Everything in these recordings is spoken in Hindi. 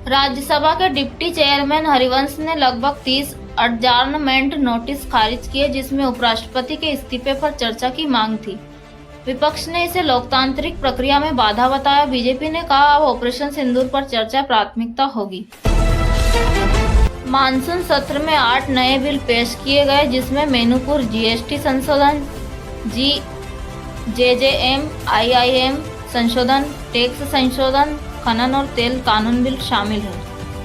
राज्यसभा के डिप्टी चेयरमैन हरिवंश ने लगभग 30 अडजर्नमेंट नोटिस खारिज किए, जिसमें उपराष्ट्रपति के इस्तीफे पर चर्चा की मांग थी। विपक्ष ने इसे लोकतांत्रिक प्रक्रिया में बाधा बताया। बीजेपी ने कहा अब ऑपरेशन सिंदूर पर चर्चा प्राथमिकता होगी। मानसून सत्र में 8 नए बिल पेश किए गए, जिसमें मेनूपुर जीएसटी संशोधन, जेजेएम, आईआईएम संशोधन, टैक्स संशोधन, खनन और तेल कानून बिल शामिल है।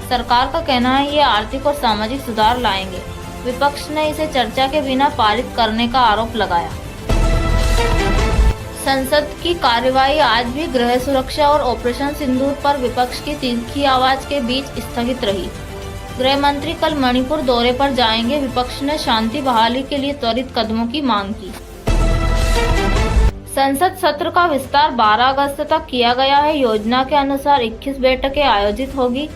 सरकार का कहना है ये आर्थिक और सामाजिक सुधार लाएंगे। विपक्ष ने इसे चर्चा के बिना पारित करने का आरोप लगाया। संसद की कार्यवाही आज भी गृह सुरक्षा और ऑपरेशन सिंदूर पर विपक्ष की तीखी आवाज के बीच स्थगित रही। गृह मंत्री कल मणिपुर दौरे पर जाएंगे। विपक्ष ने शांति बहाली के लिए त्वरित कदमों की मांग की। संसद सत्र का विस्तार 12 अगस्त तक किया गया है। योजना के अनुसार 21 बैठकें आयोजित होगी।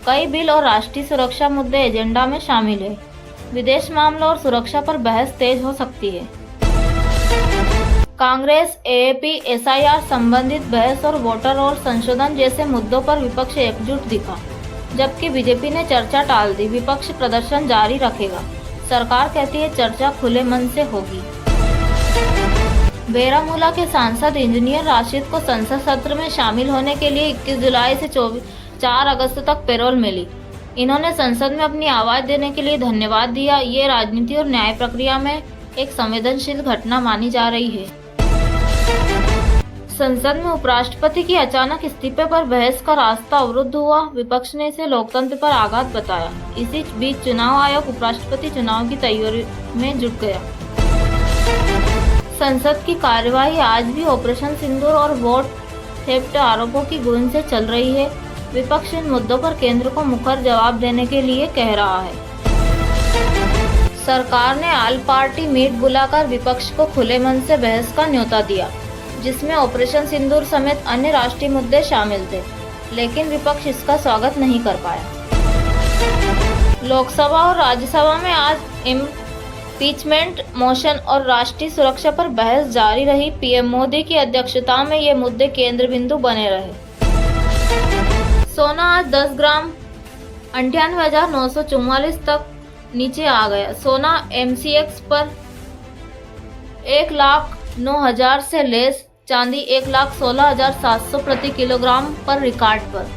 कई बिल और राष्ट्रीय सुरक्षा मुद्दे एजेंडा में शामिल है। विदेश मामलों और सुरक्षा पर बहस तेज हो सकती है। कांग्रेस, एएपी, एसआईआर संबंधित बहस और वोटर रोल संशोधन जैसे मुद्दों पर विपक्ष एकजुट दिखा, जबकि बीजेपी ने चर्चा टाल दी। विपक्ष प्रदर्शन जारी रखेगा। सरकार कहती है चर्चा खुले मन से होगी। बेरामूला के सांसद इंजीनियर राशिद को संसद सत्र में शामिल होने के लिए 21 जुलाई से 4 अगस्त तक पैरोल मिली। इन्होंने संसद में अपनी आवाज देने के लिए धन्यवाद दिया। ये राजनीति और न्याय प्रक्रिया में एक संवेदनशील घटना मानी जा रही है। संसद में उपराष्ट्रपति की अचानक इस्तीफे पर बहस का रास्ता अवरुद्ध हुआ। विपक्ष ने इसे लोकतंत्र पर आघात बताया। इसी बीच चुनाव आयोग उपराष्ट्रपति चुनाव की तैयारी में जुट गया। संसद की कार्यवाही आज भी ऑपरेशन सिंदूर और वोट थेफ्ट आरोपों की गूंज से चल रही है। विपक्ष इन मुद्दों पर केंद्र को मुखर जवाब देने के लिए कह रहा है। सरकार ने ऑल पार्टी मीट बुलाकर विपक्ष को खुले मन से बहस का न्योता दिया, जिसमें ऑपरेशन सिंदूर समेत अन्य राष्ट्रीय मुद्दे शामिल थे, लेकिन विपक्ष इसका स्वागत नहीं कर पाया। लोकसभा और राज्यसभा में आज इम्पीचमेंट मोशन और राष्ट्रीय सुरक्षा पर बहस जारी रही। पीएम मोदी की अध्यक्षता में ये मुद्दे केंद्र बिंदु बने रहे। सोना आज 10 ग्राम 98,944 तक नीचे आ गया। सोना एमसीएक्स पर 1,09,000 से लेस, चांदी 1,16,700 प्रति किलोग्राम पर रिकॉर्ड पर।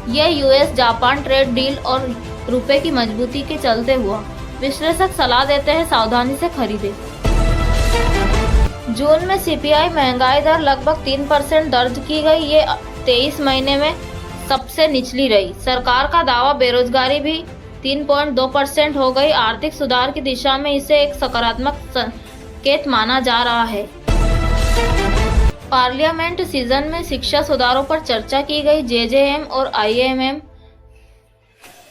यह यूएस जापान ट्रेड डील और रुपए की मजबूती के चलते हुआ। विश्लेषक सलाह देते हैं सावधानी से खरीदें। जून में सीपीआई महंगाई दर लगभग 3% दर्ज की गई। ये 23 महीने में सबसे निचली रही। सरकार का दावा बेरोजगारी भी 3.2% हो गई। आर्थिक सुधार की दिशा में इसे एक सकारात्मक संकेत माना जा रहा है। पार्लियामेंट सीजन में शिक्षा सुधारों पर चर्चा की गई। जेजेएम और आईएमएम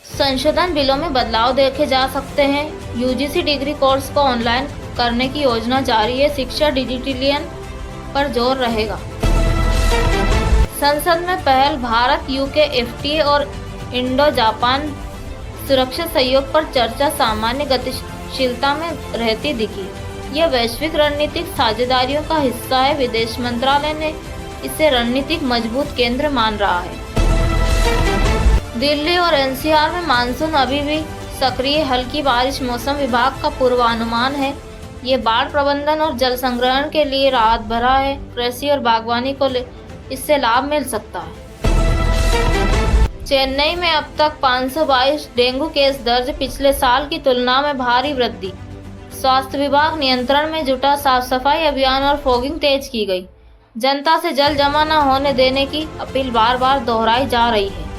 संशोधन बिलों में बदलाव देखे जा सकते हैं। यूजीसी डिग्री कोर्स को ऑनलाइन करने की योजना जारी है। शिक्षा डिजिटलीकरण पर जोर रहेगा। संसद में पहल, भारत यूके एफटीए और इंडो जापान सुरक्षा सहयोग पर चर्चा सामान्य गतिशीलता में रहती दिखी। यह वैश्विक रणनीतिक साझेदारियों का हिस्सा है। विदेश मंत्रालय ने इसे रणनीतिक मजबूत केंद्र मान रहा है। दिल्ली और एनसीआर में मानसून अभी भी सक्रिय। हल्की बारिश मौसम विभाग का पूर्वानुमान है। ये बाढ़ प्रबंधन और जल संग्रहण के लिए राहत भरा है। कृषि और बागवानी को इससे लाभ मिल सकता है। चेन्नई में अब तक 522 डेंगू केस दर्ज, पिछले साल की तुलना में भारी वृद्धि। स्वास्थ्य विभाग नियंत्रण में जुटा। साफ सफाई अभियान और फॉगिंग तेज की गई। जनता से जल जमा न होने देने की अपील बार बार दोहराई जा रही है।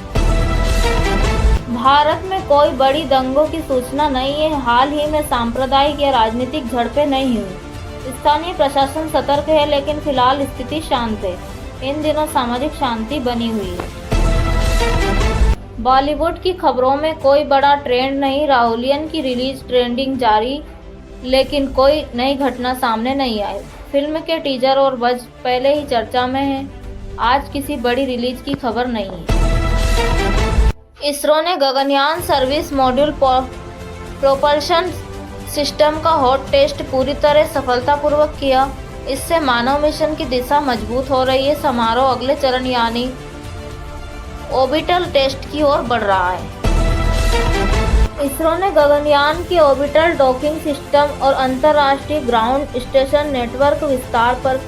भारत में कोई बड़ी दंगों की सूचना नहीं है। हाल ही में सांप्रदायिक या राजनीतिक झड़पें नहीं हुई। स्थानीय प्रशासन सतर्क है, लेकिन फिलहाल स्थिति शांत है। इन दिनों सामाजिक शांति बनी हुई है। बॉलीवुड की खबरों में कोई बड़ा ट्रेंड नहीं। राहुलियन की रिलीज ट्रेंडिंग जारी, लेकिन कोई नई घटना सामने नहीं आई। फिल्म के टीजर और बज पहले ही चर्चा में है। आज किसी बड़ी रिलीज की खबर नहीं है। इसरो ने Gaganyaan service module propulsion system का हॉट टेस्ट पूरी तरह सफलतापूर्वक किया। इससे मानव मिशन की दिशा मजबूत हो रही है। समारोह अगले चरण यानी ऑर्बिटल टेस्ट की ओर बढ़ रहा है। इसरो ने गगनयान के ऑर्बिटल डॉकिंग सिस्टम और अंतर्राष्ट्रीय ग्राउंड स्टेशन नेटवर्क विस्तार पर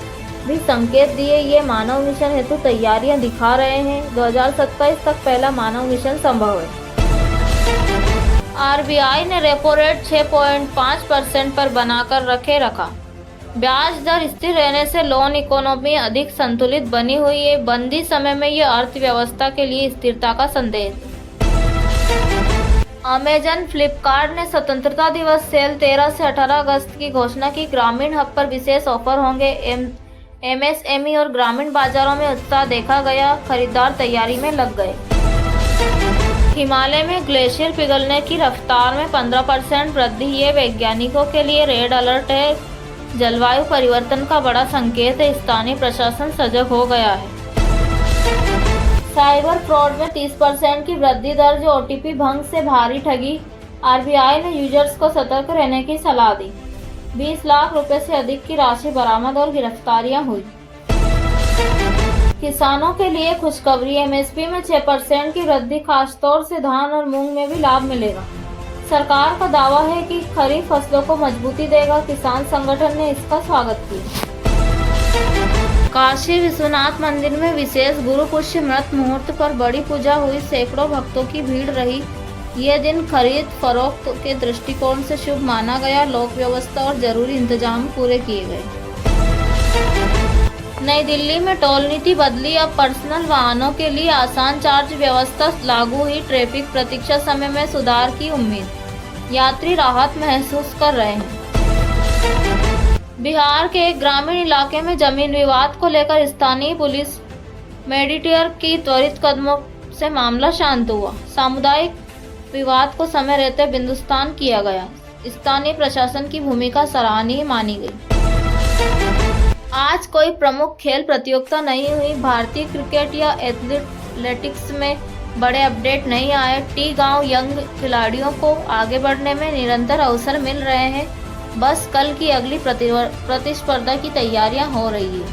भी संकेत दिए। ये मानव मिशन हेतु तैयारियां दिखा रहे हैं। 2027 तक पहला मानव मिशन संभव है। आरबीआई ने रेपो रेट 6.5% पर बनाकर रखा। ब्याज दर स्थिर रहने से लोन इकोनॉमी अधिक संतुलित बनी हुई है। बंदी समय में यह अर्थव्यवस्था के लिए स्थिरता का संदेश है। अमेजन फ्लिपकार्ट ने स्वतंत्रता दिवस सेल 13 से 18 अगस्त की घोषणा की। ग्रामीण हब पर विशेष ऑफर होंगे। एमएसएमई और ग्रामीण बाजारों में उत्साह देखा गया। खरीदार तैयारी में लग गए। हिमालय में ग्लेशियर पिघलने की रफ्तार में 15% वृद्धि। ये वैज्ञानिकों के लिए रेड अलर्ट है। जलवायु परिवर्तन का बड़ा संकेत है। स्थानीय प्रशासन सजग हो गया है। साइबर फ्रॉड में 30% की वृद्धि दर्ज। ओटीपी भंग से भारी ठगी। आरबीआई ने यूजर्स को सतर्क रहने की सलाह दी। 20 लाख रुपए से अधिक की राशि बरामद और गिरफ्तारियां हुई। किसानों के लिए खुशखबरी। एमएसपी में 6% की वृद्धि। खासतौर से धान और मूंग में भी लाभ मिलेगा। सरकार का दावा है कि खरीफ फसलों को मजबूती देगा। किसान संगठन ने इसका स्वागत किया। काशी विश्वनाथ मंदिर में विशेष गुरु पुष्य मृत मुहूर्त पर बड़ी पूजा हुई। सैकड़ों भक्तों की भीड़ रही। यह दिन खरीद फरोख्त के दृष्टिकोण से शुभ माना गया। लोक व्यवस्था और जरूरी इंतजाम पूरे किए गए। नई दिल्ली में टोल नीति बदली। अब पर्सनल वाहनों के लिए आसान चार्ज व्यवस्था लागू हुई। ट्रैफिक प्रतीक्षा समय में सुधार की उम्मीद। यात्री राहत महसूस कर रहे हैं। बिहार के एक ग्रामीण इलाके में जमीन विवाद को लेकर स्थानीय पुलिस मेडिएटर की त्वरित कदमों से मामला शांत हुआ। सामुदायिक विवाद को समय रहते बिंदुस्तान किया गया। स्थानीय प्रशासन की भूमिका सराहनीय मानी गई। आज कोई प्रमुख खेल प्रतियोगिता नहीं हुई। भारतीय क्रिकेट या एथलेटिक्स में बड़े अपडेट नहीं आए। टी गांव यंग खिलाड़ियों को आगे बढ़ने में निरंतर अवसर मिल रहे हैं। बस कल की अगली प्रतिस्पर्धा की तैयारियां हो रही है।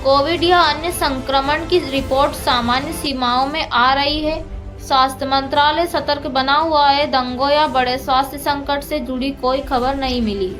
कोविड या अन्य संक्रमण की रिपोर्ट सामान्य सीमाओं में आ रही है। स्वास्थ्य मंत्रालय सतर्क बना हुआ है। दंगों या बड़े स्वास्थ्य संकट से जुड़ी कोई खबर नहीं मिली।